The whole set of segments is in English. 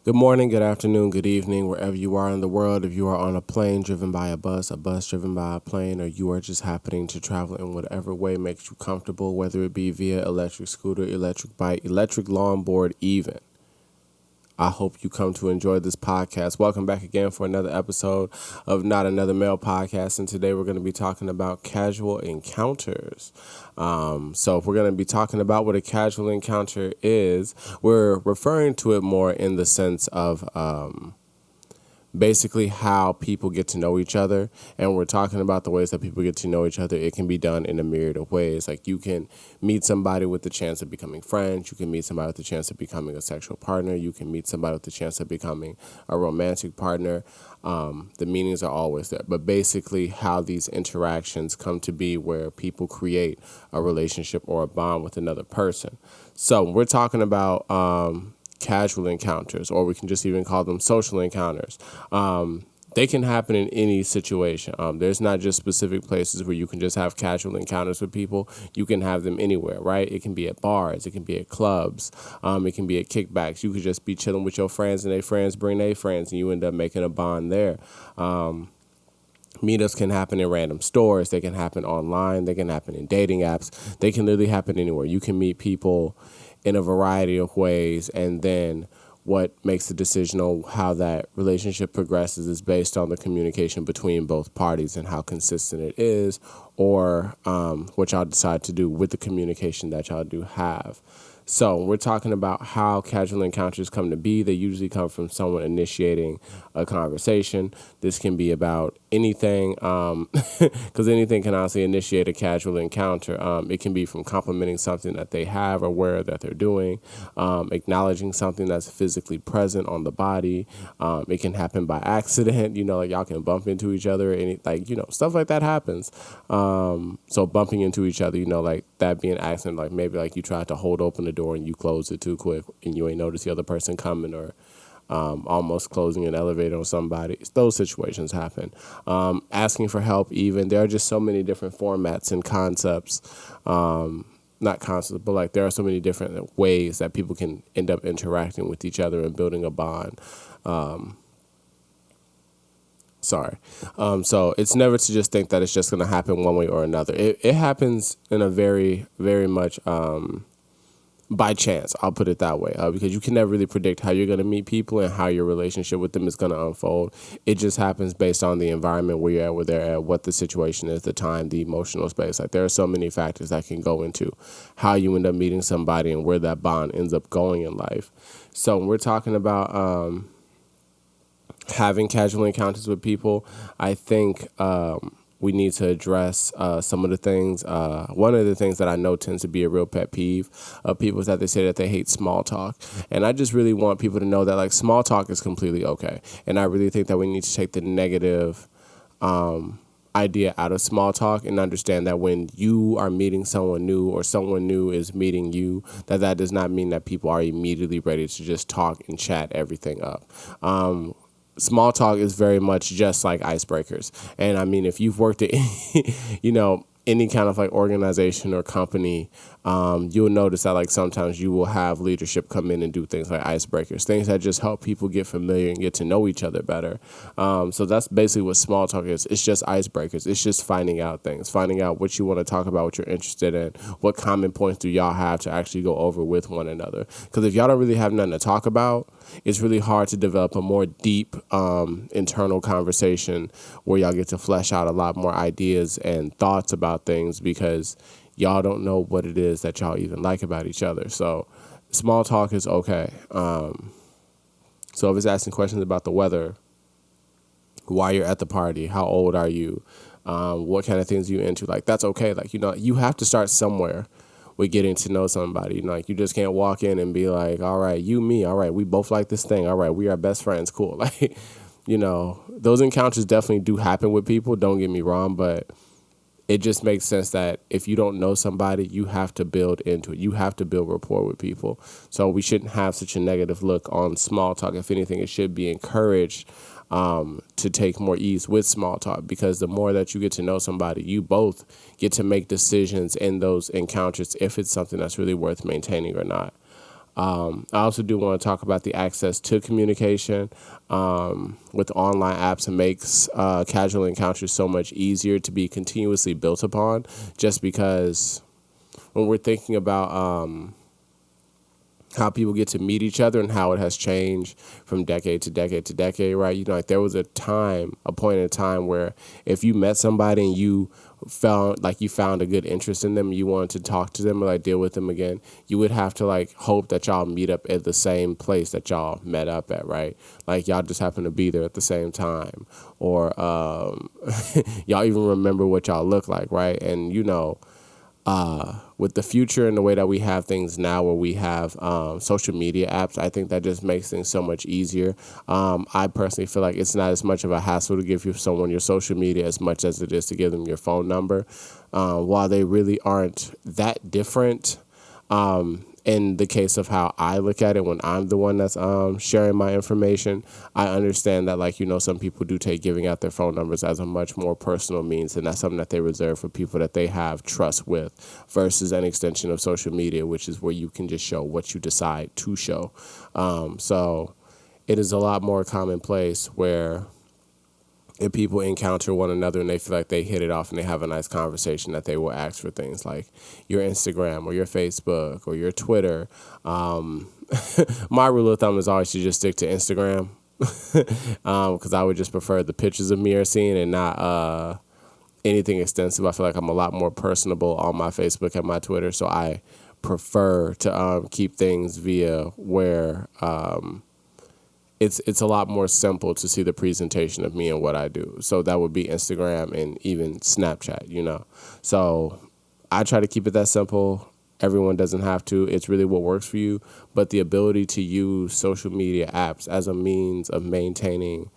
Good morning, good afternoon, good evening, wherever you are in the world. If you are on a plane driven by a bus driven by a plane, or you are just happening to travel in whatever way makes you comfortable, whether it be via electric scooter, electric bike, electric longboard, even. I hope you come to enjoy this podcast. Welcome back again for another episode of Not Another Male Podcast. And today we're going to be talking about casual encounters. So if we're going to be talking about what a casual encounter is, we're referring to it more in the sense of basically how people get to know each other. And we're talking about the ways that people get to know each other. It can be done in a myriad of ways. Like you can meet somebody with the chance of becoming friends. You can meet somebody with the chance of becoming a sexual partner. You can meet somebody with the chance of becoming a romantic partner. The meanings are always there. But basically how these interactions come to be where people create a relationship or a bond with another person. So we're talking about casual encounters, or we can just even call them social encounters. They can happen in any situation. There's not just specific places where you can just have casual encounters with people. You can have them anywhere, right? It can be at bars. It can be at clubs. It can be at kickbacks. You could just be chilling with your friends and their friends bring their friends and you end up making a bond there. Meetups can happen in random stores. They can happen online. They can happen in dating apps. They can literally happen anywhere. You can meet people in a variety of ways, and then what makes the decision on how that relationship progresses is based on the communication between both parties and how consistent it is, or what y'all decide to do with the communication that y'all do have. So we're talking about how casual encounters come to be. They usually come from someone initiating a conversation. This can be about anything, because anything can honestly initiate a casual encounter. It can be from complimenting something that they have or aware that they're doing, acknowledging something that's physically present on the body. It can happen by accident. Like y'all can bump into each other. Stuff like that happens. So bumping into each other, like that being an accident, like maybe like you tried to hold open the door and you closed it too quick and you ain't noticed the other person coming, or almost closing an elevator on somebody. Those situations happen. Asking for help, even. There are just so many different formats and concepts. Not concepts, but like there are so many different ways that people can end up interacting with each other and building a bond. So it's never to just think that it's just going to happen one way or another. It happens in a very, very much by chance. I'll put it that way, because you can never really predict how you're going to meet people and how your relationship with them is going to unfold. It just happens based on the environment where you're at, where they're at, what the situation is, the time, the emotional space. Like there are so many factors that can go into how you end up meeting somebody and where that bond ends up going in life. So when we're talking about having casual encounters with people, I think we need to address some of the things. One of the things that I know tends to be a real pet peeve of people is that they say that they hate small talk. And I just really want people to know that like small talk is completely okay. And I really think that we need to take the negative idea out of small talk and understand that when you are meeting someone new or someone new is meeting you, that does not mean that people are immediately ready to just talk and chat everything up. Small talk is very much just like icebreakers. And I mean, if you've worked at, any kind of like organization or company, you'll notice that like sometimes you will have leadership come in and do things like icebreakers, things that just help people get familiar and get to know each other better. So that's basically what small talk is. It's just icebreakers. It's just finding out things, finding out what you want to talk about, what you're interested in, what common points do y'all have to actually go over with one another. Because if y'all don't really have nothing to talk about, it's really hard to develop a more deep internal conversation where y'all get to flesh out a lot more ideas and thoughts about things, because y'all don't know what it is that y'all even like about each other. So small talk is okay. So if it's asking questions about the weather, why you're at the party, how old are you, what kind of things you into, like that's okay. Like, you have to start somewhere with getting to know somebody. Like you just can't walk in and be like, all right, you, me, all right, we both like this thing, all right, we are best friends, cool. Like, those encounters definitely do happen with people, don't get me wrong, but it just makes sense that if you don't know somebody, you have to build into it. You have to build rapport with people. So we shouldn't have such a negative look on small talk. If anything, it should be encouraged to take more ease with small talk, because the more that you get to know somebody, you both get to make decisions in those encounters if it's something that's really worth maintaining or not. I also do want to talk about the access to communication with online apps. It makes casual encounters so much easier to be continuously built upon, just because when we're thinking about how people get to meet each other and how it has changed from decade to decade to decade, right? You know, like there was a point in time where if you met somebody and you found a good interest in them, you wanted to talk to them or like deal with them again, you would have to like hope that y'all meet up at the same place that y'all met up at, right? Like y'all just happen to be there at the same time, or y'all even remember what y'all look like, right? And you know, with the future and the way that we have things now where we have social media apps, I think that just makes things so much easier. I personally feel like it's not as much of a hassle to give someone your social media as much as it is to give them your phone number. While they really aren't that different, in the case of how I look at it when I'm the one that's sharing my information, I understand that, like, you know, some people do take giving out their phone numbers as a much more personal means, and that's something that they reserve for people that they have trust with, versus an extension of social media, which is where you can just show what you decide to show. So it is a lot more commonplace where if people encounter one another and they feel like they hit it off and they have a nice conversation, that they will ask for things like your Instagram or your Facebook or your Twitter. My rule of thumb is always to just stick to Instagram, because I would just prefer the pictures of me are seen and not anything extensive. I feel like I'm a lot more personable on my Facebook and my Twitter, so I prefer to keep things via where it's a lot more simple to see the presentation of me and what I do. So that would be Instagram and even Snapchat, you know. So I try to keep it that simple. Everyone doesn't have to. It's really what works for you. But the ability to use social media apps as a means of maintaining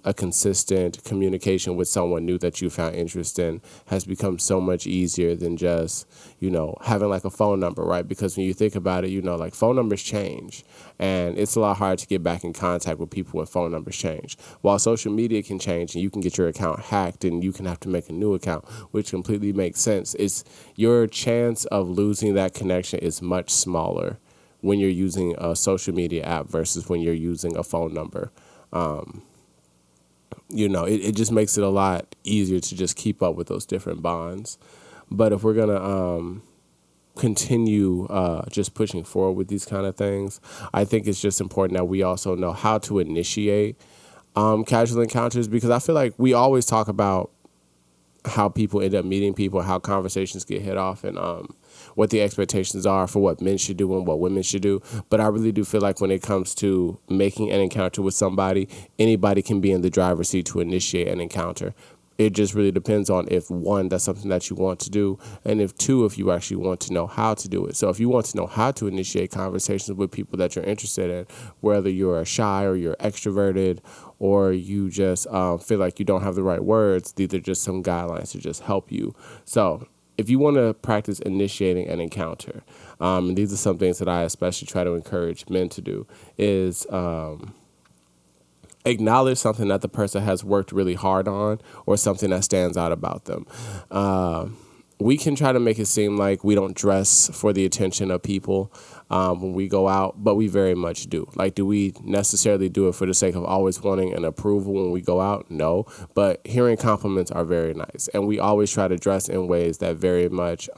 a consistent communication with someone new that you found interest in has become so much easier than just, you know, having like a phone number, right? Because when you think about it, you know, like phone numbers change, and it's a lot harder to get back in contact with people when phone numbers change. While social media can change and you can get your account hacked and you can have to make a new account, which completely makes sense. It's your chance of losing that connection is much smaller when you're using a social media app versus when you're using a phone number. You know, it just makes it a lot easier to just keep up with those different bonds. But if we're going to continue just pushing forward with these kind of things, I think it's just important that we also know how to initiate casual encounters, because I feel like we always talk about how people end up meeting people, how conversations get hit off, and what the expectations are for what men should do and what women should do. But I really do feel like when it comes to making an encounter with somebody, anybody can be in the driver's seat to initiate an encounter. It just really depends on if, one, that's something that you want to do, and if, two, if you actually want to know how to do it. So if you want to know how to initiate conversations with people that you're interested in, whether you're shy or you're extroverted, or you just feel like you don't have the right words, these are just some guidelines to just help you. So if you want to practice initiating an encounter, and these are some things that I especially try to encourage men to do, is acknowledge something that the person has worked really hard on or something that stands out about them. We can try to make it seem like we don't dress for the attention of people when we go out, but we very much do. Like, do we necessarily do it for the sake of always wanting an approval when we go out? No, but hearing compliments are very nice. And we always try to dress in ways that very much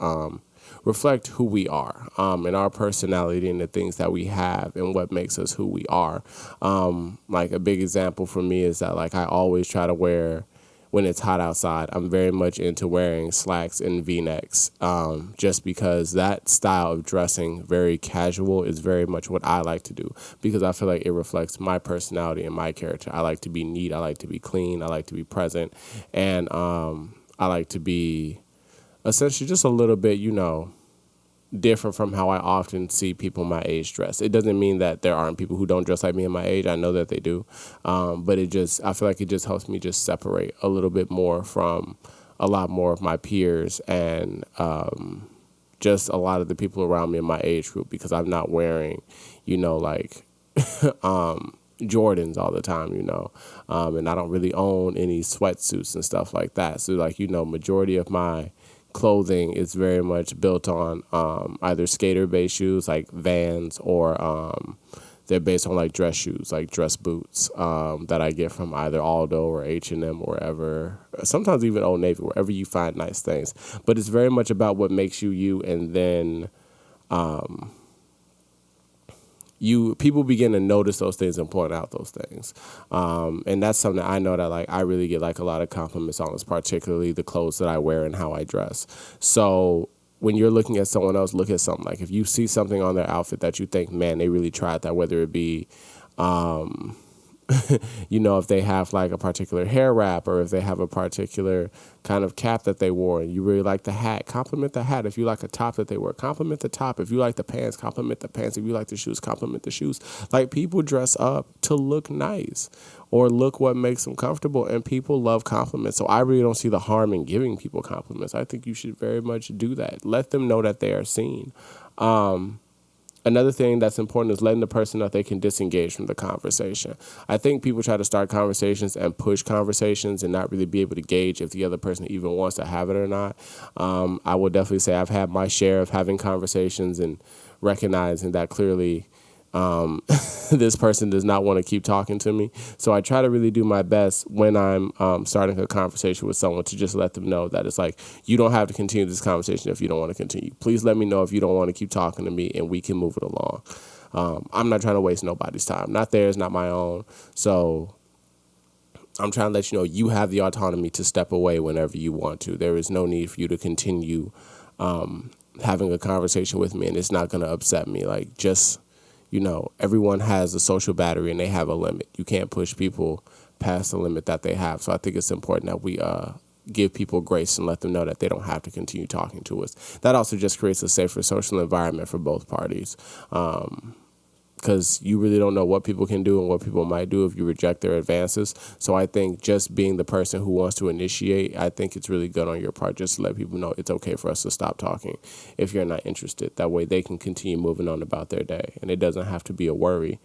reflect who we are, and our personality and the things that we have and what makes us who we are. Like a big example for me is that, like, I always try to wear, when it's hot outside, I'm very much into wearing slacks and V-necks, just because that style of dressing, very casual, is very much what I like to do, because I feel like it reflects my personality and my character. I like to be neat. I like to be clean. I like to be present. And I like to be essentially just a little bit, you know, different from how I often see people my age dress. It doesn't mean that there aren't people who don't dress like me in my age. I know that they do. But I feel like it just helps me just separate a little bit more from a lot more of my peers and just a lot of the people around me in my age group, because I'm not wearing, you know, like Jordans all the time, you know, and I don't really own any sweatsuits and stuff like that. So, like, you know, majority of my clothing is very much built on either skater-based shoes like Vans, or they're based on like dress shoes, like dress boots that I get from either Aldo or H&M or wherever, sometimes even Old Navy, wherever you find nice things. But it's very much about what makes you you, and then people begin to notice those things and point out those things. And that's something that I know that like I really get like a lot of compliments on, is particularly the clothes that I wear and how I dress. So when you're looking at someone else, look at something like, if you see something on their outfit that you think, man, they really tried that, whether it be if they have like a particular hair wrap, or if they have a particular kind of cap that they wore and you really like the hat, compliment the hat. If you like a top that they wear, compliment the top. If you like the pants, compliment the pants. If you like the shoes, compliment the shoes. Like, people dress up to look nice or look what makes them comfortable, and people love compliments. So I really don't see the harm in giving people compliments. I think you should very much do that. Let them know that they are seen. Another thing that's important is letting the person know they can disengage from the conversation. I think people try to start conversations and push conversations and not really be able to gauge if the other person even wants to have it or not. I will definitely say I've had my share of having conversations and recognizing that clearly this person does not want to keep talking to me. So I try to really do my best when I'm starting a conversation with someone to just let them know that it's like, you don't have to continue this conversation if you don't want to continue. Please let me know if you don't want to keep talking to me, and we can move it along. I'm not trying to waste nobody's time. Not theirs, not my own. So I'm trying to let you know you have the autonomy to step away whenever you want to. There is no need for you to continue having a conversation with me, and it's not going to upset me. Like, just... everyone has a social battery and they have a limit. You can't push people past the limit that they have. So I think it's important that we give people grace and let them know that they don't have to continue talking to us. That also just creates a safer social environment for both parties. Because you really don't know what people can do and what people might do if you reject their advances. So I think just being the person who wants to initiate, I think it's really good on your part just to let people know it's okay for us to stop talking if you're not interested. That way they can continue moving on about their day, and it doesn't have to be a worry.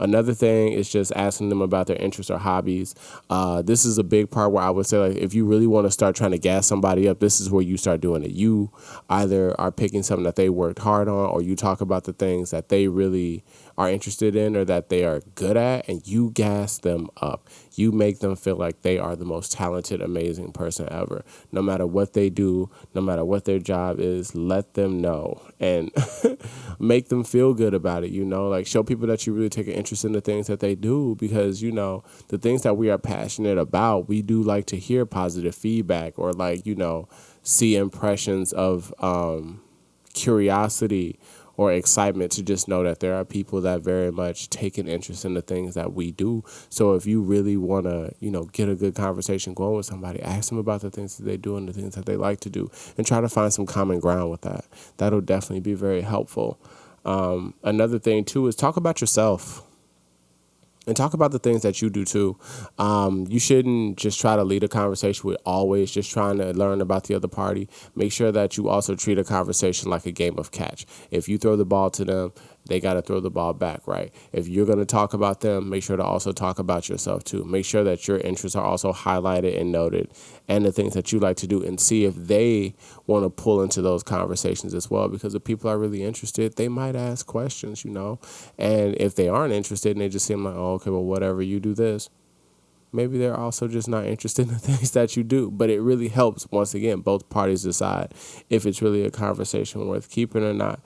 Another thing is just asking them about their interests or hobbies. This is a big part where I would say, like, if you really want to start trying to gas somebody up, this is where you start doing it. You either are picking something that they worked hard on, or you talk about the things that they really are interested in or that they are good at, and you gas them up. You make them feel like they are the most talented, amazing person ever. No matter what they do, no matter what their job is, let them know and make them feel good about it. Like, show people that you really take an interest in the things that they do, because, the things that we are passionate about, we do like to hear positive feedback, or like, see impressions of curiosity or excitement, to just know that there are people that very much take an interest in the things that we do. So if you really want to, get a good conversation going with somebody, ask them about the things that they do and the things that they like to do, and try to find some common ground with that. That'll definitely be very helpful. Another thing too is talk about yourself. And talk about the things that you do too. You shouldn't just try to lead a conversation with always just trying to learn about the other party. Make sure that you also treat a conversation like a game of catch. If you throw the ball to them, they got to throw the ball back, right? If you're going to talk about them, make sure to also talk about yourself too. Make sure that your interests are also highlighted and noted, and the things that you like to do, and see if they want to pull into those conversations as well. Because if people are really interested, they might ask questions, and if they aren't interested and they just seem like, oh, okay, well, whatever, you do this, maybe they're also just not interested in the things that you do. But it really helps, once again, both parties decide if it's really a conversation worth keeping or not.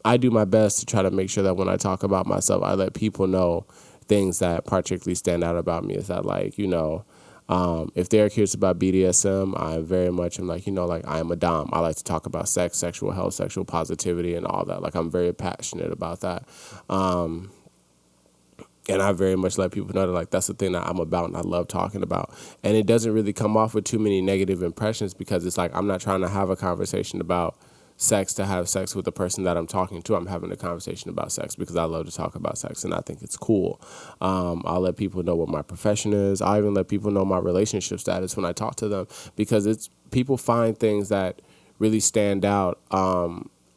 I do my best to try to make sure that when I talk about myself, I let people know things that particularly stand out about me. Is that, like, if they're curious about BDSM, I very much am like, I am a dom. I like to talk about sex, sexual health, sexual positivity, and all that. Like, I'm very passionate about that. And I very much let people know that, like, that's the thing that I'm about and I love talking about. And it doesn't really come off with too many negative impressions, because it's like, I'm not trying to have a conversation about sex to have sex with the person that I'm talking to. I'm having a conversation about sex because I love to talk about sex and I think it's cool. I'll let people know what my profession is. I'll even let people know my relationship status when I talk to them, because people find things that really stand out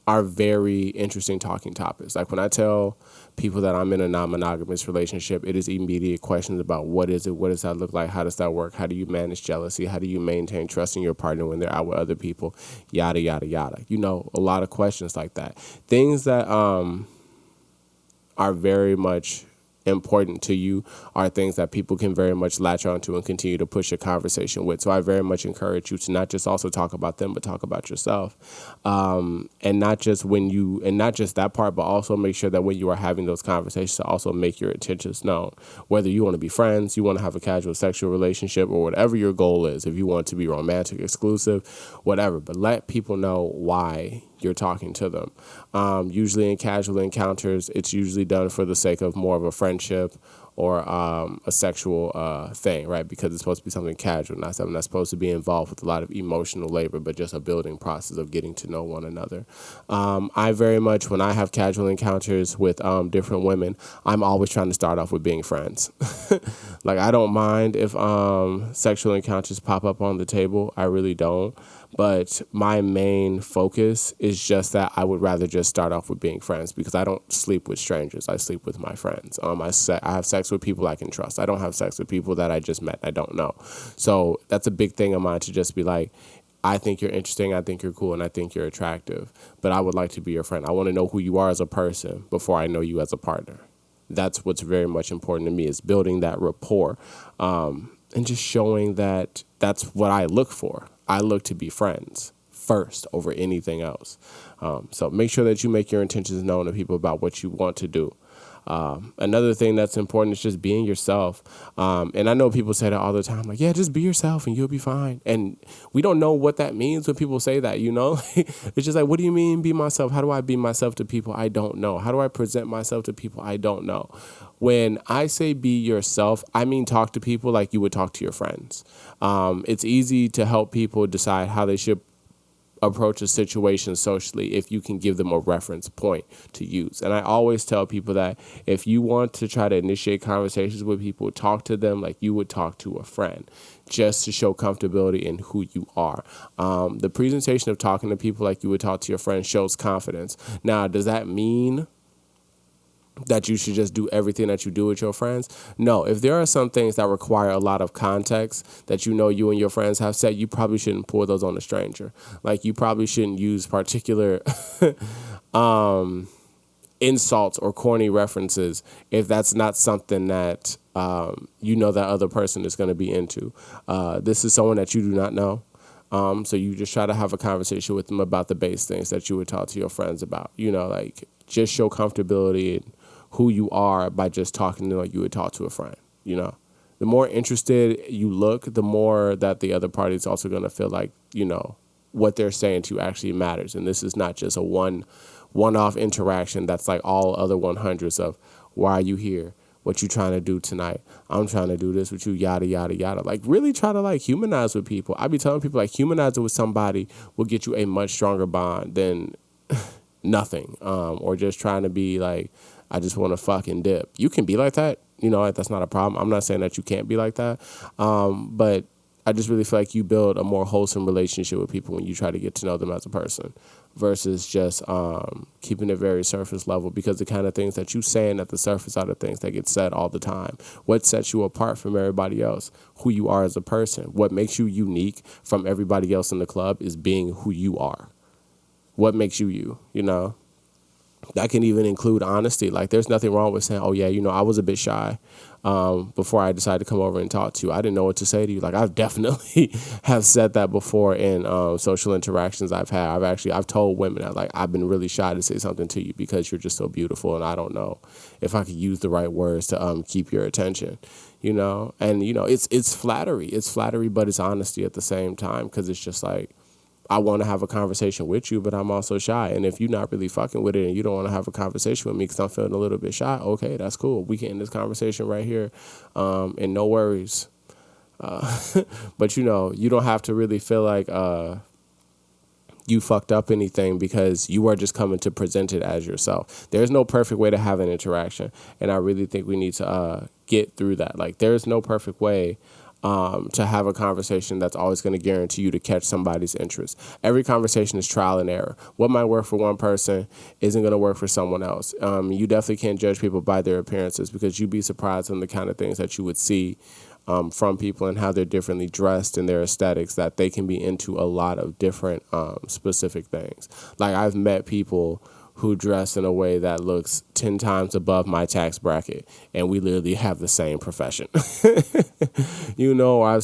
are very interesting talking topics. Like when I tell people that I'm in a non-monogamous relationship, it is immediate questions about what is it, what does that look like, how does that work, how do you manage jealousy, how do you maintain trust in your partner when they're out with other people, yada yada yada. You know, a lot of questions like that. Things that are very much important to you are things that people can very much latch onto and continue to push a conversation with. So I very much encourage you to not just also talk about them, but talk about yourself. And not just that part, but also make sure that when you are having those conversations, to also make your intentions known. Whether you want to be friends, you want to have a casual sexual relationship, or whatever your goal is, if you want to be romantic, exclusive, whatever, but let people know why you're talking to them. Usually in casual encounters, it's usually done for the sake of more of a friendship or a sexual thing, right? Because it's supposed to be something casual, not something that's supposed to be involved with a lot of emotional labor, but just a building process of getting to know one another. I very much, when I have casual encounters with different women, I'm always trying to start off with being friends. Like, I don't mind if sexual encounters pop up on the table. I really don't. But my main focus is just that I would rather just start off with being friends, because I don't sleep with strangers. I sleep with my friends. I have sex with people I can trust. I don't have sex with people that I just met and I don't know. So that's a big thing of mine, to just be like, I think you're interesting, I think you're cool, and I think you're attractive, but I would like to be your friend. I want to know who you are as a person before I know you as a partner. That's what's very much important to me, is building that rapport, and just showing that that's what I look for. I look to be friends first over anything else. So make sure that you make your intentions known to people about what you want to do. Another thing that's important is just being yourself. And I know people say that all the time, like, yeah, just be yourself and you'll be fine. And we don't know what that means when people say that, you know. It's just like, what do you mean be myself? How do I be myself to people? I don't know. How do I present myself to people? I don't know. When I say be yourself, I mean talk to people like you would talk to your friends. It's easy to help people decide how they should approach a situation socially if you can give them a reference point to use. And I always tell people that if you want to try to initiate conversations with people, talk to them like you would talk to a friend, just to show comfortability in who you are. The presentation of talking to people like you would talk to your friend shows confidence. Now, does that mean that you should just do everything that you do with your friends? No. If there are some things that require a lot of context that you know you and your friends have said, you probably shouldn't pour those on a stranger. Like, you probably shouldn't use particular insults or corny references if that's not something that you know that other person is going to be into. This is someone that you do not know. So you just try to have a conversation with them about the base things that you would talk to your friends about. You know, like, just show comfortability in who you are by just talking to them like you would talk to a friend. You know, the more interested you look, the more that the other party is also going to feel like, you know, what they're saying to you actually matters. And this is not just a one-off interaction that's like all other 100s of, why are you here? What you trying to do tonight? I'm trying to do this with you, yada, yada, yada. Like, really try to, like, humanize with people. I be telling people, like, humanizing with somebody will get you a much stronger bond than nothing. Or just trying to be like, I just want to fucking dip. You can be like that. You know, like, that's not a problem. I'm not saying that you can't be like that. But I just really feel like you build a more wholesome relationship with people when you try to get to know them as a person versus just keeping it very surface level, because the kind of things that you saying at the surface are the things that get said all the time. What sets you apart from everybody else? Who you are as a person. What makes you unique from everybody else in the club is being who you are. What makes you you, you know? That can even include honesty. Like, there's nothing wrong with saying, oh, yeah, you know, I was a bit shy before I decided to come over and talk to you. I didn't know what to say to you. Like, I've definitely have said that before in social interactions I've had. I've told women that, like, I've been really shy to say something to you because you're just so beautiful, and I don't know if I could use the right words to keep your attention, you know? And, you know, it's flattery. It's flattery, but it's honesty at the same time, because it's just like, I want to have a conversation with you, but I'm also shy. And if you're not really fucking with it and you don't want to have a conversation with me because I'm feeling a little bit shy, okay, that's cool. We can end this conversation right here, and no worries. But, you know, you don't have to really feel like you fucked up anything, because you are just coming to present it as yourself. There's no perfect way to have an interaction, and I really think we need to get through that. Like, there's no perfect way to have a conversation that's always going to guarantee you to catch somebody's interest. Every conversation is trial and error. What might work for one person isn't going to work for someone else. You definitely can't judge people by their appearances, because you'd be surprised on the kind of things that you would see from people and how they're differently dressed and their aesthetics, that they can be into a lot of different specific things. Like, I've met people who dress in a way that looks 10 times above my tax bracket, and we literally have the same profession. I've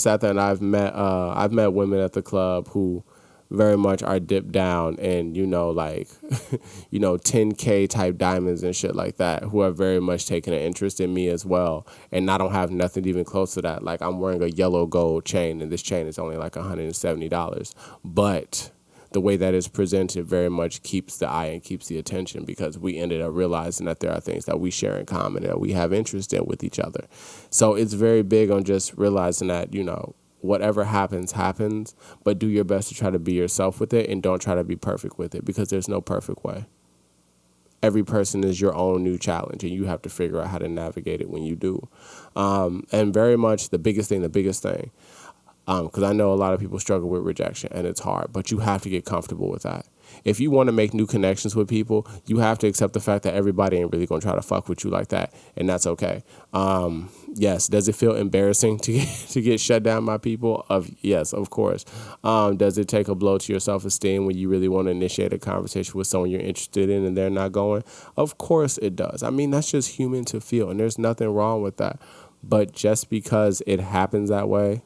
sat there and I've met women at the club who very much are dipped down and, 10K type diamonds and shit like that, who are very much taking an interest in me as well. And I don't have nothing even close to that. Like, I'm wearing a yellow gold chain, and this chain is only like $170. But the way that is presented very much keeps the eye and keeps the attention, because we ended up realizing that there are things that we share in common and that we have interest in with each other. So it's very big on just realizing that, whatever happens, happens, but do your best to try to be yourself with it, and don't try to be perfect with it, because there's no perfect way. Every person is your own new challenge, and you have to figure out how to navigate it when you do. And very much the biggest thing, because I know a lot of people struggle with rejection, and it's hard, but you have to get comfortable with that. If you want to make new connections with people, you have to accept the fact that everybody ain't really going to try to fuck with you like that, and that's okay. Yes, does it feel embarrassing to get shut down by people? Yes, of course. Does it take a blow to your self-esteem when you really want to initiate a conversation with someone you're interested in and they're not going? Of course it does. I mean, that's just human to feel, and there's nothing wrong with that. But just because it happens that way,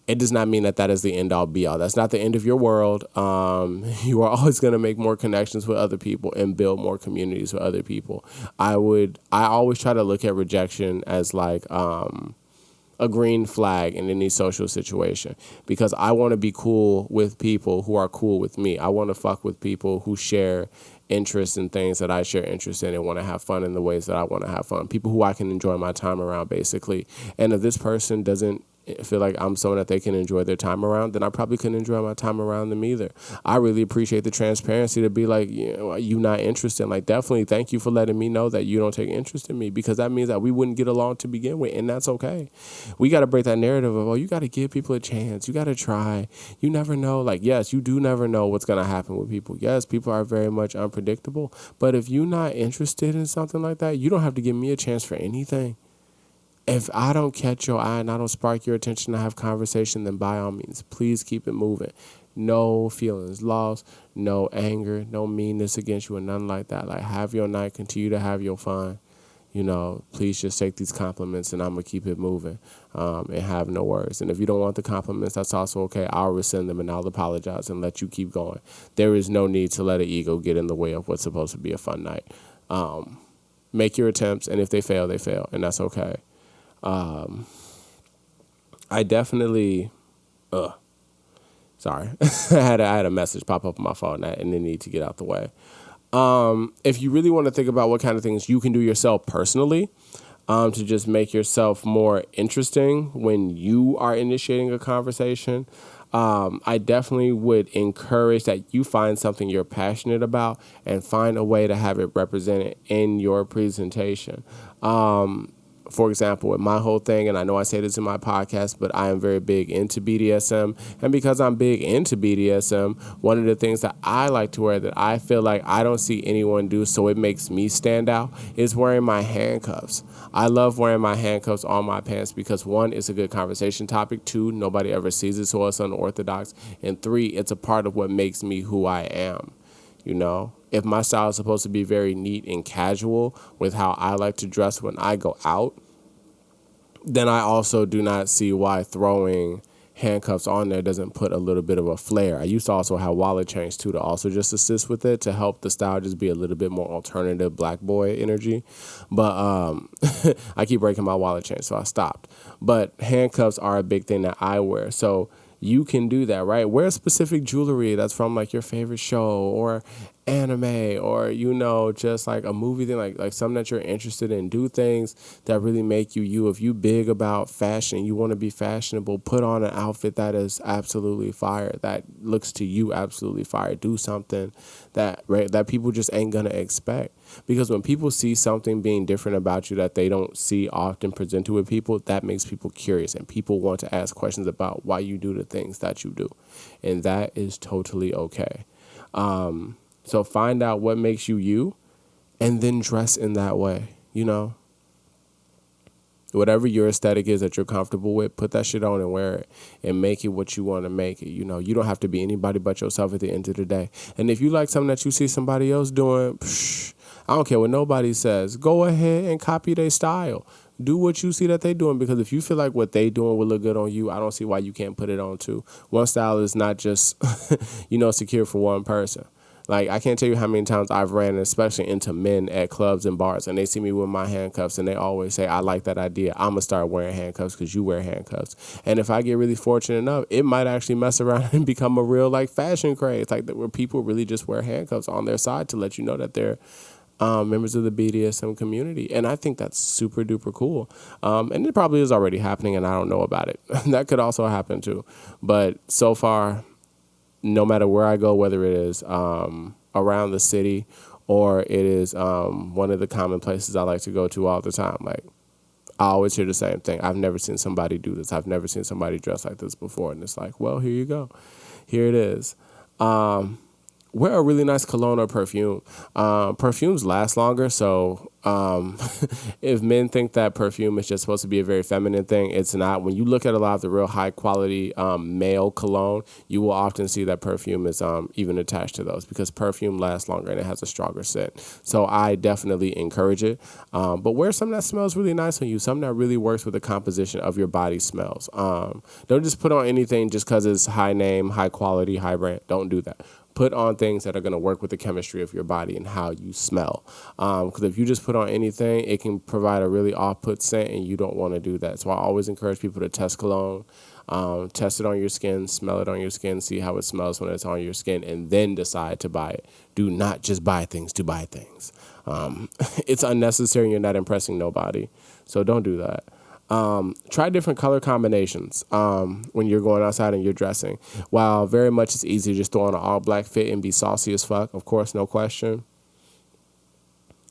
it does not mean that that is the end all be all. That's not the end of your world. You are always going to make more connections with other people and build more communities with other people. I always try to look at rejection as like a green flag in any social situation, because I want to be cool with people who are cool with me. I want to fuck with people who share interest in things that I share interest in and want to have fun in the ways that I want to have fun. People who I can enjoy my time around, basically. And if this person doesn't feel like I'm someone that they can enjoy their time around, then I probably couldn't enjoy my time around them either. I really appreciate the transparency to be like, you not interested. Like, definitely thank you for letting me know that you don't take interest in me, because that means that we wouldn't get along to begin with, and that's okay. We got to break that narrative of, you got to give people a chance. You got to try. You never know. Like, yes, you do never know what's going to happen with people. Yes, people are very much unpredictable, but if you're not interested in something like that, you don't have to give me a chance for anything. If I don't catch your eye and I don't spark your attention to have conversation, then by all means, please keep it moving. No feelings lost, no anger, no meanness against you, and nothing like that. Like, have your night, continue to have your fun. Please just take these compliments, and I'm going to keep it moving and have no worries. And if you don't want the compliments, that's also okay. I'll rescind them and I'll apologize and let you keep going. There is no need to let an ego get in the way of what's supposed to be a fun night. Make your attempts, and if they fail, they fail, and that's okay. I definitely, sorry, I had a message pop up on my phone and they need to get out the way. If you really want to think about what kind of things you can do yourself personally, to just make yourself more interesting when you are initiating a conversation, I definitely would encourage that you find something you're passionate about and find a way to have it represented in your presentation. For example, with my whole thing, and I know I say this in my podcast, but I am very big into BDSM. And because I'm big into BDSM, one of the things that I like to wear that I feel like I don't see anyone do, so it makes me stand out, is wearing my handcuffs. I love wearing my handcuffs on my pants because, one, it's a good conversation topic. Two, nobody ever sees it, so it's unorthodox. And three, it's a part of what makes me who I am. If my style is supposed to be very neat and casual with how I like to dress when I go out, then I also do not see why throwing handcuffs on there doesn't put a little bit of a flair. I used to also have wallet chains too, to also just assist with it, to help the style just be a little bit more alternative black boy energy. But I keep breaking my wallet chain, so I stopped. But handcuffs are a big thing that I wear. So you can do that, right? Wear specific jewelry that's from like your favorite show or anime or, just like a movie thing, like something that you're interested in. Do things that really make you you. If you big about fashion, you want to be fashionable, put on an outfit that is absolutely fire, that looks to you absolutely fire. Do something that people just ain't gonna expect. Because when people see something being different about you that they don't see often presented with people, that makes people curious and people want to ask questions about why you do the things that you do. And that is totally okay. So find out what makes you you and then dress in that way, Whatever your aesthetic is that you're comfortable with, put that shit on and wear it and make it what you want to make it. You don't have to be anybody but yourself at the end of the day. And if you like something that you see somebody else doing, I don't care what nobody says. Go ahead and copy their style. Do what you see that they doing, because if you feel like what they doing will look good on you, I don't see why you can't put it on too. One style is not just, secure for one person. Like, I can't tell you how many times I've ran, especially into men at clubs and bars, and they see me with my handcuffs, and they always say, I like that idea. I'm going to start wearing handcuffs because you wear handcuffs. And if I get really fortunate enough, it might actually mess around and become a real, fashion craze, where people really just wear handcuffs on their side to let you know that they're members of the BDSM community. And I think that's super duper cool. And it probably is already happening, and I don't know about it. That could also happen too. But so far, no matter where I go, whether it is around the city or it is one of the common places I like to go to all the time, I always hear the same thing. I've never seen somebody do this. I've never seen somebody dress like this before. And it's like, well, here you go. Here it is. Wear a really nice cologne or perfume. Perfumes last longer, so if men think that perfume is just supposed to be a very feminine thing, it's not. When you look at a lot of the real high quality male cologne, you will often see that perfume is even attached to those, because perfume lasts longer and it has a stronger scent. So I definitely encourage it. But wear something that smells really nice on you, something that really works with the composition of your body smells. Don't just put on anything just because it's high name, high quality, high brand. Don't do that. Put on things that are going to work with the chemistry of your body and how you smell. Because if you just put on anything, it can provide a really off-put scent, and you don't want to do that. So I always encourage people to test cologne, test it on your skin, smell it on your skin, see how it smells when it's on your skin, and then decide to buy it. Do not just buy things to buy things. It's unnecessary and you're not impressing nobody. So don't do that. Try different color combinations when you're going outside and you're dressing. While very much it's easy to just throw on an all-black fit and be saucy as fuck, of course, no question.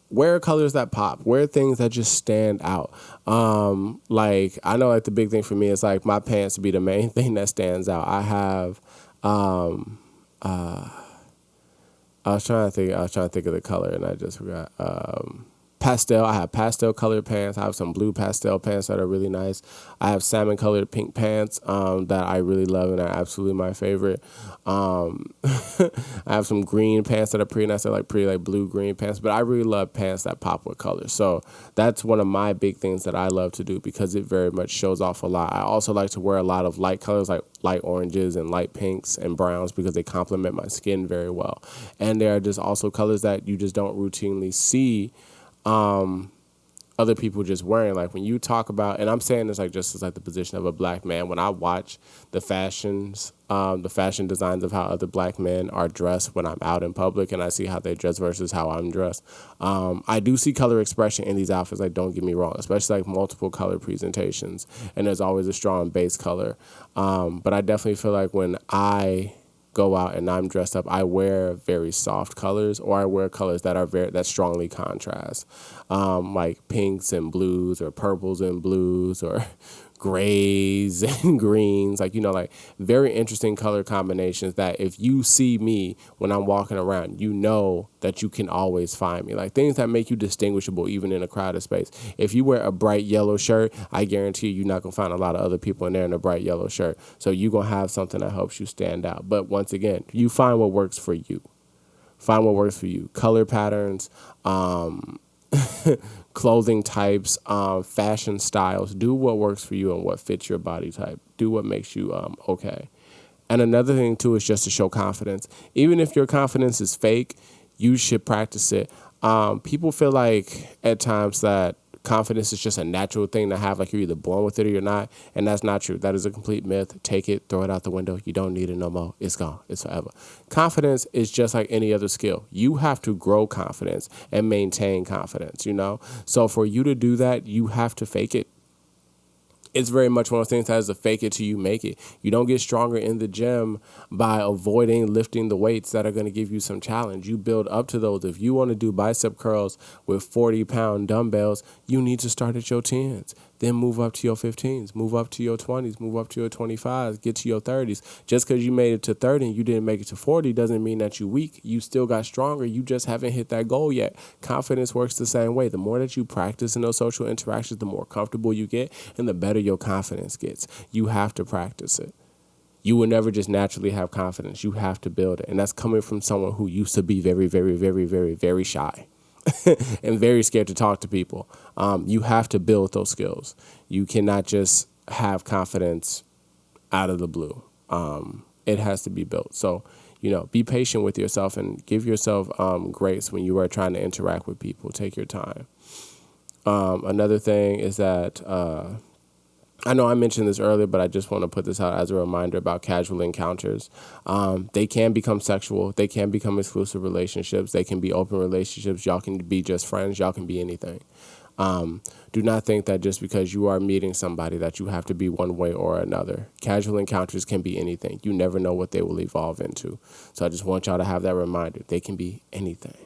Wear colors that pop. Wear things that just stand out. I know the big thing for me is my pants be the main thing that stands out. I have I was trying to think of the color and I just forgot. Pastel. I have pastel colored pants. I have some blue pastel pants that are really nice. I have salmon colored pink pants that I really love and are absolutely my favorite. I have some green pants that are pretty nice. They're pretty blue green pants, but I really love pants that pop with colors. So that's one of my big things that I love to do because it very much shows off a lot. I also like to wear a lot of light colors like light oranges and light pinks and browns because they complement my skin very well. And they are just also colors that you just don't routinely see other people just wearing. When you talk about, and I'm saying this just as the position of a black man, when I watch the fashion designs of how other black men are dressed when I'm out in public and I see how they dress versus how I'm dressed, I do see color expression in these outfits. Don't get me wrong, especially multiple color presentations, and there's always a strong base color. But I definitely feel when I go out and I'm dressed up, I wear very soft colors, or I wear colors that strongly contrast, like pinks and blues, or purples and blues, or grays and greens, very interesting color combinations that if you see me when I'm walking around, you know that you can always find me. Things that make you distinguishable even in a crowded space. If you wear a bright yellow shirt, I guarantee you're not going to find a lot of other people in there in a bright yellow shirt. So you're going to have something that helps you stand out. But once again, you find what works for you. Find what works for you. Color patterns, clothing types, fashion styles. Do what works for you and what fits your body type. Do what makes you okay. And another thing too is just to show confidence. Even if your confidence is fake, you should practice it. People feel at times that confidence is just a natural thing to have, like you're either born with it or you're not. And that's not true. That is a complete myth. Take it, throw it out the window. You don't need it no more. It's gone. It's forever. Confidence is just like any other skill. You have to grow confidence and maintain confidence, you know? So for you to do that, you have to fake it. It's very much one of those things that has to fake it till you make it. You don't get stronger in the gym by avoiding lifting the weights that are going to give you some challenge. You build up to those. If you want to do bicep curls with 40-pound dumbbells, you need to start at your 10s. Then move up to your 15s, move up to your 20s, move up to your 25s, get to your 30s. Just because you made it to 30 and you didn't make it to 40 doesn't mean that you're weak. You still got stronger. You just haven't hit that goal yet. Confidence works the same way. The more that you practice in those social interactions, the more comfortable you get and the better your confidence gets. You have to practice it. You will never just naturally have confidence. You have to build it. And that's coming from someone who used to be very, very, very, very, very shy. And very scared to talk to people. You have to build those skills. You cannot just have confidence out of the blue. It has to be built. So, you know, be patient with yourself and give yourself grace when you are trying to interact with people. Take your time. Another thing is that I know I mentioned this earlier, but I just want to put this out as a reminder about casual encounters. They can become sexual. They can become exclusive relationships. They can be open relationships. Y'all can be just friends. Y'all can be anything. Do not think that just because you are meeting somebody that you have to be one way or another. Casual encounters can be anything. You never know what they will evolve into. So I just want y'all to have that reminder. They can be anything.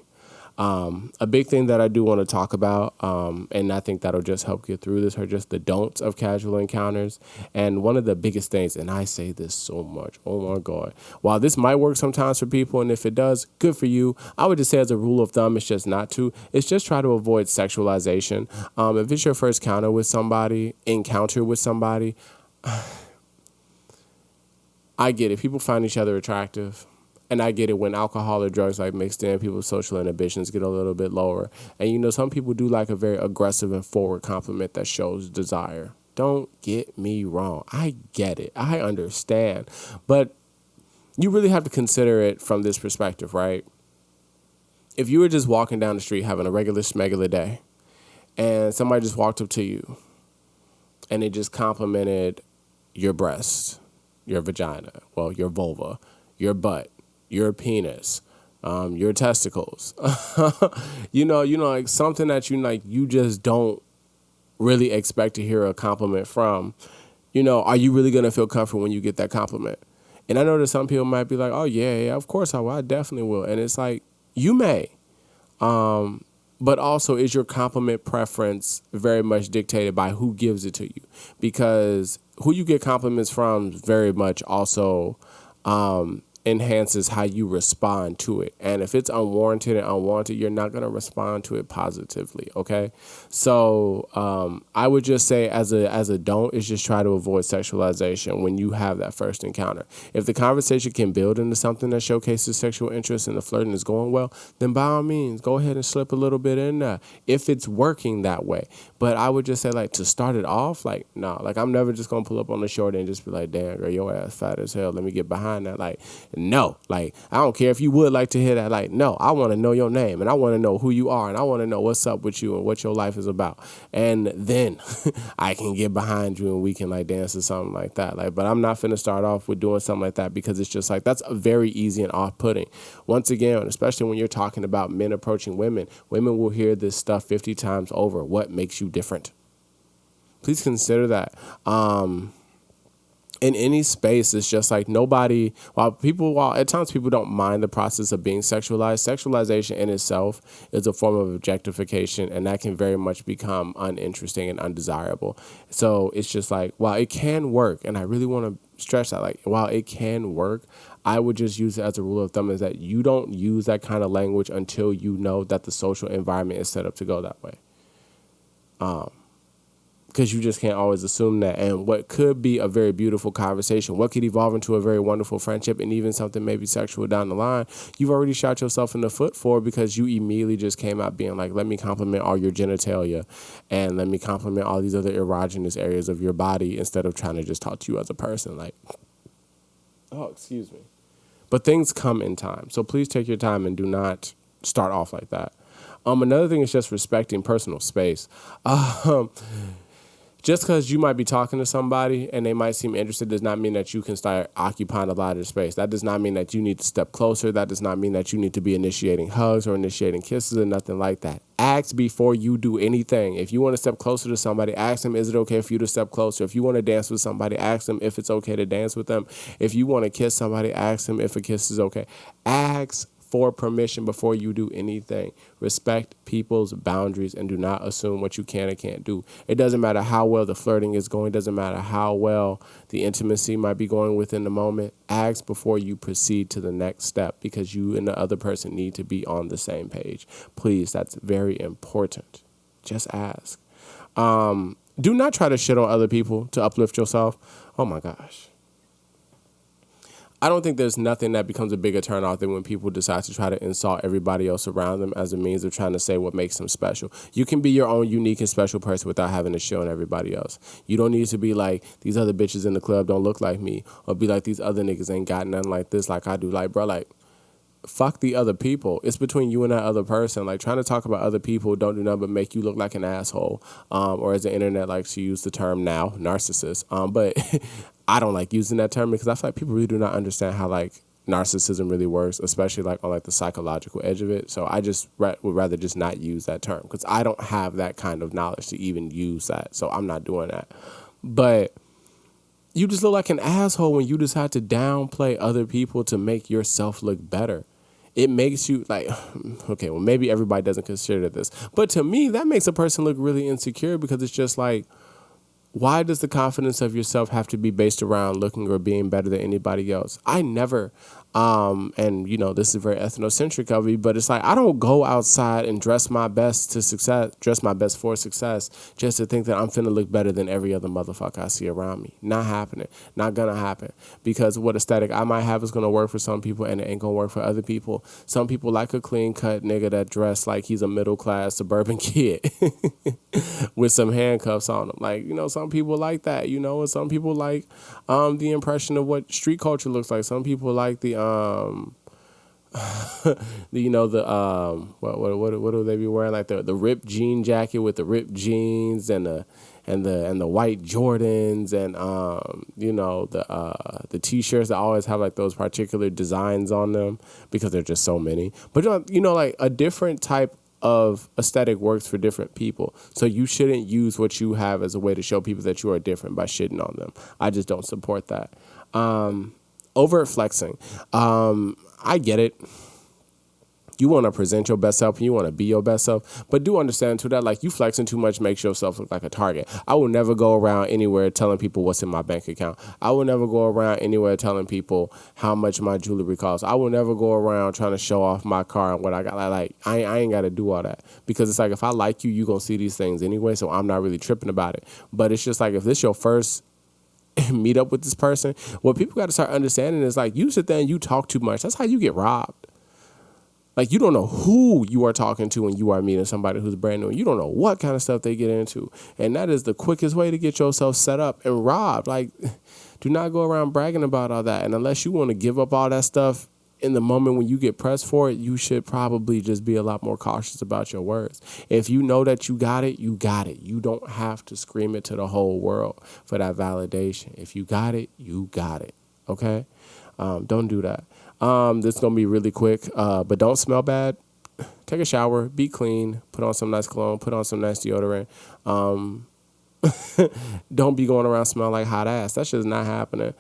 A big thing that I do want to talk about, and I think that'll just help get through this, are just the don'ts of casual encounters. And one of the biggest things, and I say this so much, oh my God, while this might work sometimes for people, and if it does, good for you, I would just say as a rule of thumb, it's just not to. It's just try to avoid sexualization. If it's your first encounter with somebody, I get it. People find each other attractive. And I get it when alcohol or drugs like mixed in, people's social inhibitions get a little bit lower. And, you know, some people do like a very aggressive and forward compliment that shows desire. Don't get me wrong. I get it. I understand. But you really have to consider it from this perspective, right? If you were just walking down the street having a regular schmegular day and somebody just walked up to you and they just complimented your breast, your vagina, well, your vulva, your butt, your penis, your testicles, you know, like something that you just don't really expect to hear a compliment from, you know, are you really going to feel comfortable when you get that compliment? And I know that some people might be like, oh yeah, of course I will. I definitely will. And it's like, you may, but also is your compliment preference very much dictated by who gives it to you? Because who you get compliments from very much also, enhances how you respond to it. And if it's unwarranted and unwanted, you're not going to respond to it positively. Okay. So, I would just say as a don't is just try to avoid sexualization when you have that first encounter. If the conversation can build into something that showcases sexual interest and the flirting is going well, then by all means, go ahead and slip a little bit in there if it's working that way. But I would just say, like, to start it off, like, no, like, I'm never just going to pull up on the shorty and just be like, damn, girl, your ass fat as hell. Let me get behind that. Like, no, like, I don't care if you would like to hear that. Like, no, I want to know your name and I want to know who you are and I want to know what's up with you and what your life is about. And then I can get behind you and we can like dance or something like that. Like, but I'm not finna start off with doing something like that because it's just like, that's very easy and off-putting. Once again, especially when you're talking about men approaching women, women will hear this stuff 50 times over. What makes you different? Please consider that. In any space, it's just like nobody, while at times people don't mind the process of being sexualized, sexualization in itself is a form of objectification, and that can very much become uninteresting and undesirable. So it's just like, while it can work, and I really want to stress that, like, while it can work, I would just use it as a rule of thumb is that you don't use that kind of language until you know that the social environment is set up to go that way. Because you just can't always assume that. And what could be a very beautiful conversation, what could evolve into a very wonderful friendship and even something maybe sexual down the line, you've already shot yourself in the foot for because you immediately just came out being like, let me compliment all your genitalia and let me compliment all these other erogenous areas of your body instead of trying to just talk to you as a person. Like, oh, excuse me. But things come in time. So please take your time and do not start off like that. Another thing is just respecting personal space. Um, just because you might be talking to somebody and they might seem interested does not mean that you can start occupying a lot of their space. That does not mean that you need to step closer. That does not mean that you need to be initiating hugs or initiating kisses or nothing like that. Ask before you do anything. If you want to step closer to somebody, ask them, is it okay for you to step closer? If you want to dance with somebody, ask them if it's okay to dance with them. If you want to kiss somebody, ask them if a kiss is okay. Ask for permission before you do anything. Respect people's boundaries and do not assume what you can and can't do. It doesn't matter how well the flirting is going. It doesn't matter how well the intimacy might be going within the moment. Ask before you proceed to the next step because you and the other person need to be on the same page. Please, that's very important. Just ask. Do not try to shit on other people to uplift yourself. Oh my gosh. I don't think there's nothing that becomes a bigger turnoff than when people decide to try to insult everybody else around them as a means of trying to say what makes them special. You can be your own unique and special person without having to shit on everybody else. You don't need to be like, these other bitches in the club don't look like me, or be like, these other niggas ain't got nothing like this like I do. Like, bro, like, fuck the other people. It's between you and that other person. Like, trying to talk about other people don't do nothing but make you look like an asshole. Or as the internet likes to use the term now, narcissist. But I don't like using that term because I feel like people really do not understand how, like, narcissism really works, especially, like, on, like, the psychological edge of it. So I just would rather just not use that term because I don't have that kind of knowledge to even use that. So I'm not doing that. But you just look like an asshole when you decide to downplay other people to make yourself look better. It makes you like, okay, well, maybe everybody doesn't consider this. But to me, that makes a person look really insecure because it's just like, why does the confidence of yourself have to be based around looking or being better than anybody else? I never, and you know, this is very ethnocentric of me, but it's like, I don't go outside and dress my best for success, just to think that I'm finna look better than every other motherfucker I see around me. Not happening. Not gonna happen. Because what aesthetic I might have is gonna work for some people and it ain't gonna work for other people. Some people like a clean cut nigga that dress like he's a middle class suburban kid with some handcuffs on him. Like, you know, some people like that, you know, and some people like the impression of what street culture looks like. Some people like the you know, the what do they be wearing, like the ripped jean jacket with the ripped jeans and the white Jordans and you know, the t-shirts that always have like those particular designs on them because there's just so many. But you know, like a different type of aesthetic works for different people. So you shouldn't use what you have as a way to show people that you are different by shitting on them. I just don't support that. Overt flexing. I get it. You want to present your best self and you want to be your best self, but do understand too that like you flexing too much makes yourself look like a target. I will never go around anywhere telling people what's in my bank account. I will never go around anywhere telling people how much my jewelry costs. I will never go around trying to show off my car and what I got. Like I ain't got to do all that because it's like if I like you, you gonna see these things anyway. So I'm not really tripping about it. But it's just like if this your first meet up with this person, what people got to start understanding is like you sit there and you talk too much. That's how you get robbed. Like, you don't know who you are talking to when you are meeting somebody who's brand new. You don't know what kind of stuff they get into. And that is the quickest way to get yourself set up and robbed. Like, do not go around bragging about all that. And unless you want to give up all that stuff in the moment when you get pressed for it, you should probably just be a lot more cautious about your words. If you know that you got it, you got it. You don't have to scream it to the whole world for that validation. If you got it, you got it. Okay? Don't do that. This is going to be really quick, but don't smell bad. Take a shower, be clean, put on some nice cologne, put on some nice deodorant. Don't be going around smelling like hot ass. That's just not happening.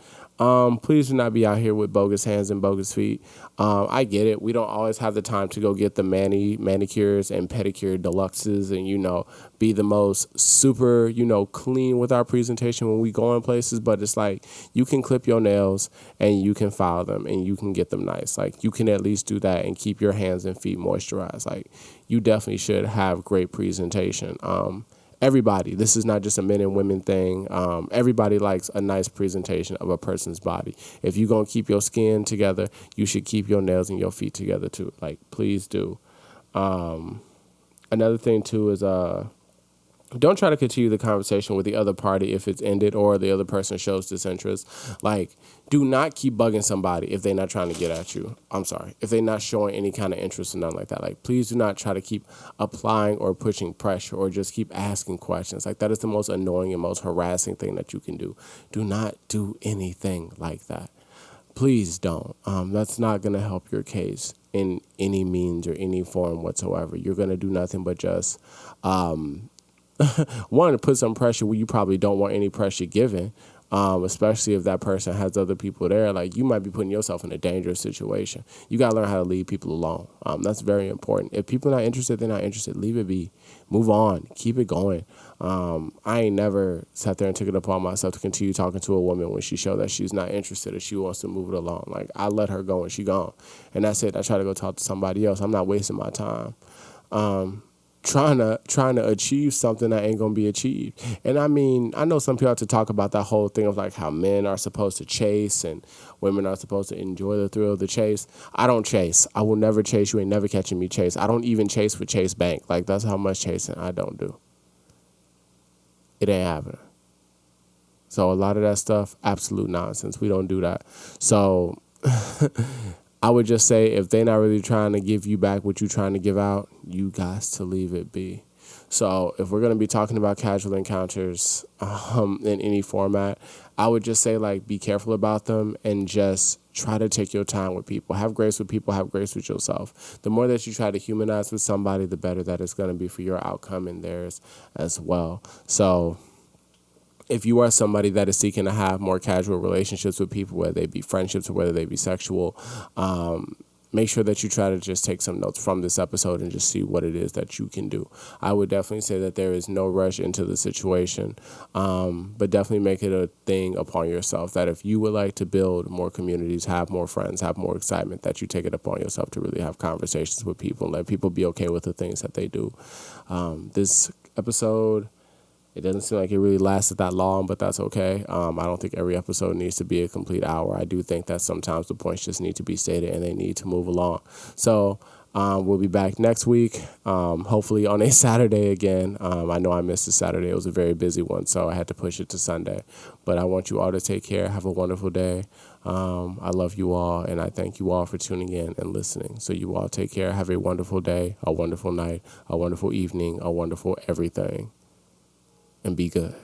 Please do not be out here with bogus hands and bogus feet. I get it. We don't always have the time to go get the manicures and pedicure deluxes and, you know, be the most super, you know, clean with our presentation when we go in places. But it's like you can clip your nails and you can file them and you can get them nice. Like you can at least do that and keep your hands and feet moisturized. Like you definitely should have great presentation. Everybody, this is not just a men and women thing. Everybody likes a nice presentation of a person's body. If you're going to keep your skin together, you should keep your nails and your feet together too. Like, please do. Another thing too is don't try to continue the conversation with the other party if it's ended or the other person shows disinterest. Like, do not keep bugging somebody if they're not trying to get at you. I'm sorry. If they're not showing any kind of interest or nothing like that. Like, please do not try to keep applying or pushing pressure or just keep asking questions. Like, that is the most annoying and most harassing thing that you can do. Do not do anything like that. Please don't. That's not going to help your case in any means or any form whatsoever. You're going to do nothing but just one, to put some pressure where you probably don't want any pressure given, especially if that person has other people there. Like, you might be putting yourself in a dangerous situation. You got to learn how to leave people alone. That's very important. If people are not interested, they're not interested. Leave it be. Move on. Keep it going. I ain't never sat there and took it upon myself to continue talking to a woman when she showed that she's not interested or she wants to move it along. Like, I let her go and she gone. And that's it. I try to go talk to somebody else. I'm not wasting my time. Trying to achieve something that ain't gonna be achieved. And I mean, I know some people have to talk about that whole thing of like how men are supposed to chase and women are supposed to enjoy the thrill of the chase. I don't chase. I will never chase. You ain't never catching me chase. I don't even chase for Chase Bank. Like, that's how much chasing I don't do. It ain't happening. So a lot of that stuff, absolute nonsense. We don't do that. So I would just say if they're not really trying to give you back what you're trying to give out, you got to leave it be. So if we're going to be talking about casual encounters in any format, I would just say, like, be careful about them and just try to take your time with people. Have grace with people. Have grace with yourself. The more that you try to humanize with somebody, the better that it's going to be for your outcome and theirs as well. So if you are somebody that is seeking to have more casual relationships with people, whether they be friendships or whether they be sexual, make sure that you try to just take some notes from this episode and just see what it is that you can do. I would definitely say that there is no rush into the situation, but definitely make it a thing upon yourself that if you would like to build more communities, have more friends, have more excitement, that you take it upon yourself to really have conversations with people and let people be okay with the things that they do. This episode, it doesn't seem like it really lasted that long, but that's okay. I don't think every episode needs to be a complete hour. I do think that sometimes the points just need to be stated and they need to move along. So we'll be back next week, hopefully on a Saturday again. I know I missed a Saturday. It was a very busy one, so I had to push it to Sunday. But I want you all to take care. Have a wonderful day. I love you all, and I thank you all for tuning in and listening. So you all take care. Have a wonderful day, a wonderful night, a wonderful evening, a wonderful everything. And be good.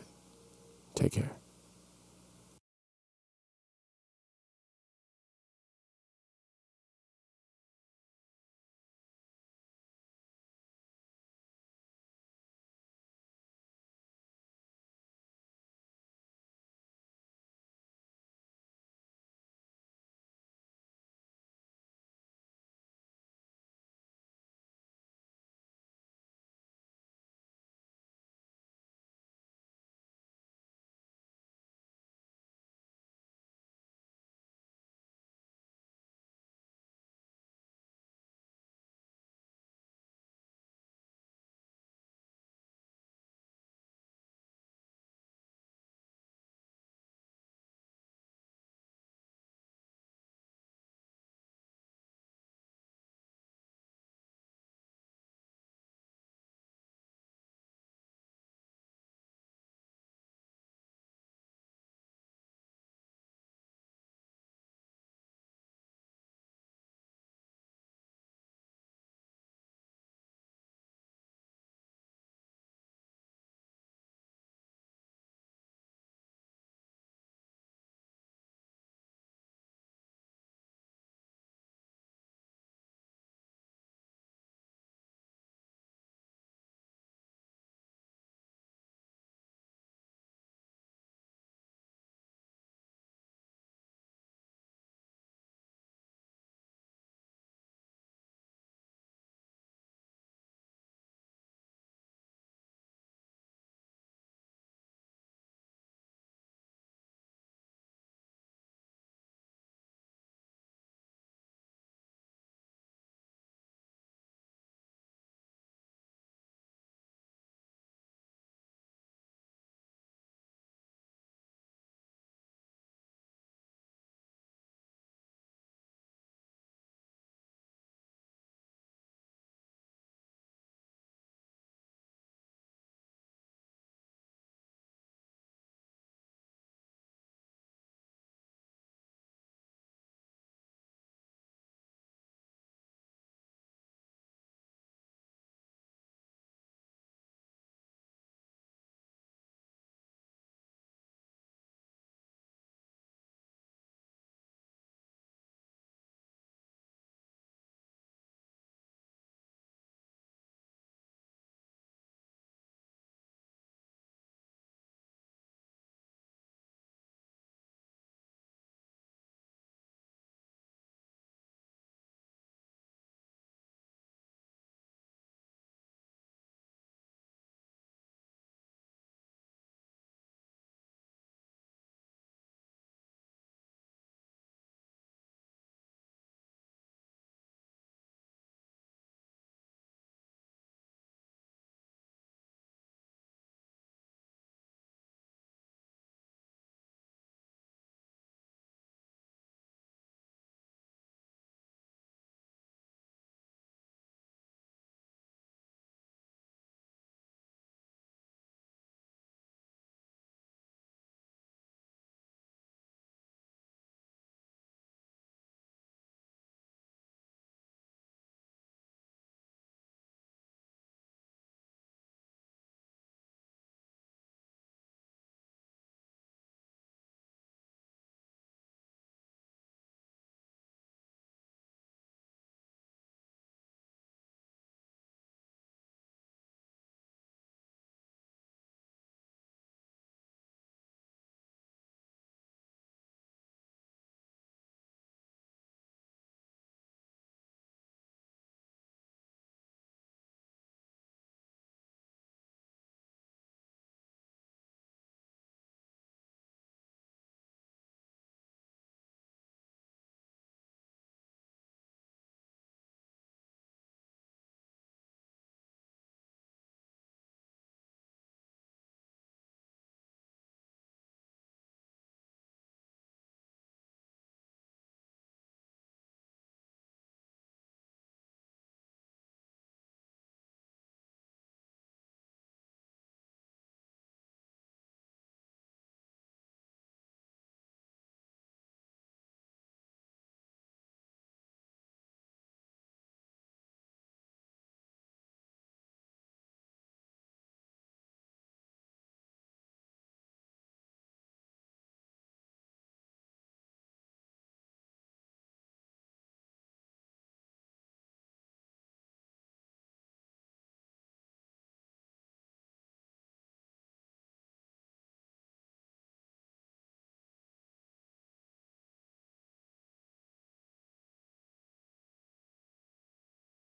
Take care.